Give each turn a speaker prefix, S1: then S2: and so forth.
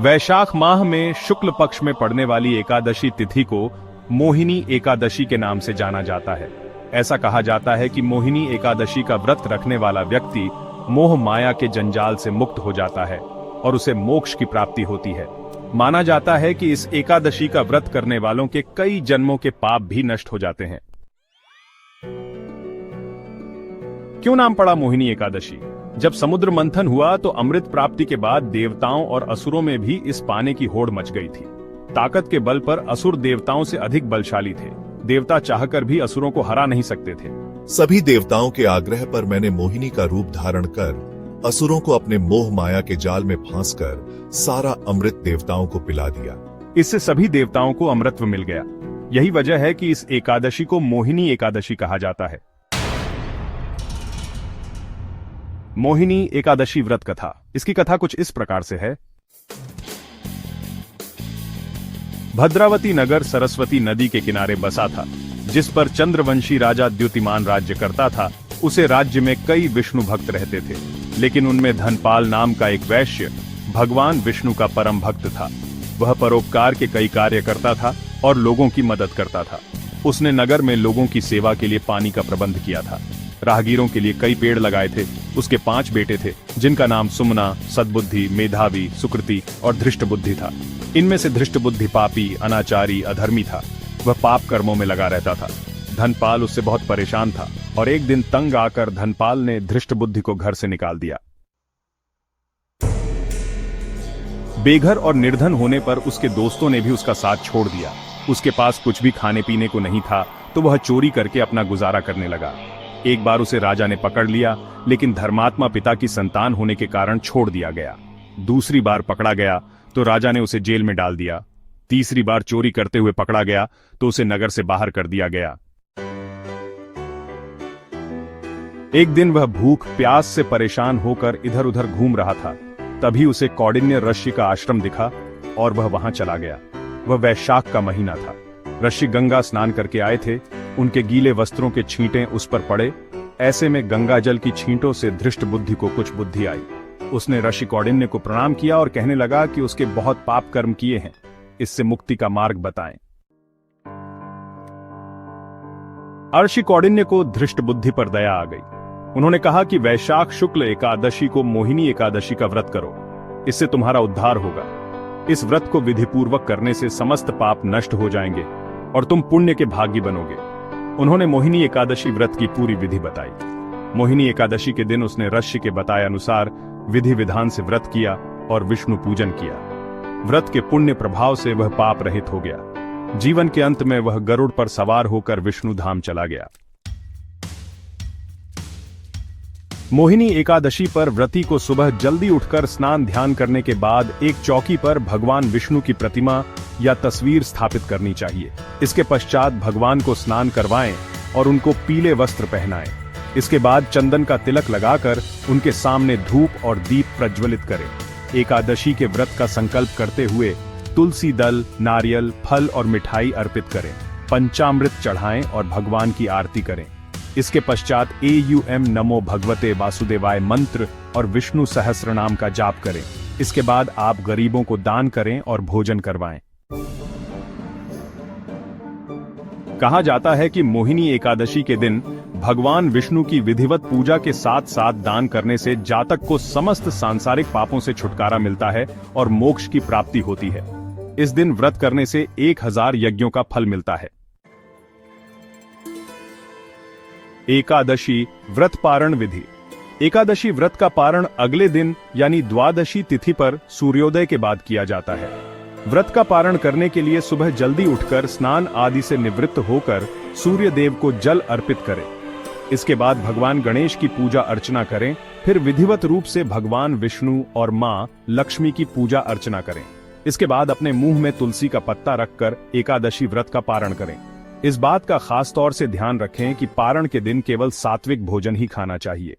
S1: वैशाख माह में शुक्ल पक्ष में पड़ने वाली एकादशी तिथि को मोहिनी एकादशी के नाम से जाना जाता है। ऐसा कहा जाता है कि मोहिनी एकादशी का व्रत रखने वाला व्यक्ति मोह माया के जंजाल से मुक्त हो जाता है और उसे मोक्ष की प्राप्ति होती है। माना जाता है कि इस एकादशी का व्रत करने वालों के कई जन्मों के पाप भी नष्ट हो जाते हैं। क्यों नाम पड़ा मोहिनी एकादशी? जब समुद्र मंथन हुआ तो अमृत प्राप्ति के बाद देवताओं और असुरों में भी इस पाने की होड़ मच गई थी। ताकत के बल पर असुर देवताओं से अधिक बलशाली थे। देवता चाहकर भी असुरों को हरा नहीं सकते थे।
S2: सभी देवताओं के आग्रह पर मैंने मोहिनी का रूप धारण कर असुरों को अपने मोह माया के जाल में फांसकर सारा अमृत देवताओं को पिला दिया।
S1: इससे सभी देवताओं को अमृतत्व मिल गया। यही वजह है कि इस एकादशी को मोहिनी एकादशी कहा जाता है। मोहिनी एकादशी व्रत कथा। इसकी कथा कुछ इस प्रकार से है। भद्रावती नगर सरस्वती नदी के किनारे बसा था, जिस पर चंद्रवंशी राजा द्युतिमान राज्य करता था। उसे राज्य में कई विष्णु भक्त रहते थे, लेकिन उनमें धनपाल नाम का एक वैश्य भगवान विष्णु का परम भक्त था। वह परोपकार के कई कार्य करता था और लोगों की मदद करता था। उसने नगर में लोगों की सेवा के लिए पानी का प्रबंध किया था। राहगीरों के लिए कई पेड़ लगाए थे। उसके 5 बेटे थे, जिनका नाम सुमना, सद्बुद्धि, मेधावी, सुकृति और धृष्ट बुद्धि था। इनमें से धृष्ट बुद्धि पापी, अनाचारी, अधर्मी था। वह पाप कर्मों में लगा रहता था। धनपाल उससे बहुत परेशान था और एक दिन तंग आकर धनपाल ने धृष्ट बुद्धि को घर से निकाल दिया। बेघर और निर्धन होने पर उसके दोस्तों ने भी उसका साथ छोड़ दिया। उसके पास कुछ भी खाने पीने को नहीं था, तो वह चोरी करके अपना गुजारा करने लगा। एक बार उसे राजा ने पकड़ लिया, लेकिन धर्मात्मा पिता की संतान होने के कारण छोड़ दिया गया। दूसरी बार पकड़ा गया तो राजा ने उसे जेल में डाल दिया। तीसरी बार चोरी करते हुए पकड़ा गया तो उसे नगर से बाहर कर दिया गया। एक दिन वह भूख प्यास से परेशान होकर इधर उधर घूम रहा था। तभी उसे कौंडिन्य ऋषि का आश्रम दिखा और वह वहां चला गया। वह वैशाख का महीना था। ऋषि गंगा स्नान करके आए थे। उनके गीले वस्त्रों के छींटे उस पर पड़े। ऐसे में गंगा जल की छींटों से धृष्ट बुद्धि को कुछ बुद्धि आई। उसने ऋषि कौंडिन्य को प्रणाम किया और कहने लगा कि उसके बहुत पाप कर्म किए हैं, इससे मुक्ति का मार्ग बताएं। ऋषि कौंडिन्य को धृष्ट बुद्धि पर दया आ गई। उन्होंने कहा कि वैशाख शुक्ल एकादशी को मोहिनी एकादशी का व्रत करो, इससे तुम्हारा उद्धार होगा। इस व्रत को विधिपूर्वक करने से समस्त पाप नष्ट हो जाएंगे और तुम पुण्य के भागी बनोगे। उन्होंने मोहिनी एकादशी व्रत की पूरी विधि बताई। मोहिनी एकादशी के दिन उसने ऋषि के बताए अनुसार विधि विधान से व्रत किया और विष्णु पूजन किया। व्रत के पुण्य प्रभाव से वह पाप रहित हो गया। जीवन के अंत में वह गरुड़ पर सवार होकर विष्णु धाम चला गया। मोहिनी एकादशी पर व्रती को सुबह जल्दी उठकर स्नान ध्यान करने के बाद एक चौकी पर भगवान विष्णु की प्रतिमा या तस्वीर स्थापित करनी चाहिए। इसके पश्चात भगवान को स्नान करवाएं और उनको पीले वस्त्र पहनाएं। इसके बाद चंदन का तिलक लगाकर उनके सामने धूप और दीप प्रज्वलित करें। एकादशी के व्रत का संकल्प करते हुए तुलसी दल, नारियल, फल और मिठाई अर्पित करें। पंचामृत चढ़ाएं और भगवान की आरती करें। इसके पश्चात AUM नमो भगवते वासुदेवाय मंत्र और विष्णु सहस्त्र नाम का जाप करें। इसके बाद आप गरीबों को दान करें और भोजन करवाएं। कहा जाता है कि मोहिनी एकादशी के दिन भगवान विष्णु की विधिवत पूजा के साथ साथ दान करने से जातक को समस्त सांसारिक पापों से छुटकारा मिलता है और मोक्ष की प्राप्ति होती है। इस दिन व्रत करने से 1000 यज्ञों का फल मिलता है। एकादशी व्रत पारण विधि। एकादशी व्रत का पारण अगले दिन यानी द्वादशी तिथि पर सूर्योदय के बाद किया जाता है। व्रत का पारण करने के लिए सुबह जल्दी उठकर स्नान आदि से निवृत्त होकर सूर्य देव को जल अर्पित करें। इसके बाद भगवान गणेश की पूजा अर्चना करें। फिर विधिवत रूप से भगवान विष्णु और मां लक्ष्मी की पूजा अर्चना करें। इसके बाद अपने मुंह में तुलसी का पत्ता रखकर एकादशी व्रत का पारण करें। इस बात का खास तौर से ध्यान रखें कि पारण के दिन केवल सात्विक भोजन ही खाना चाहिए।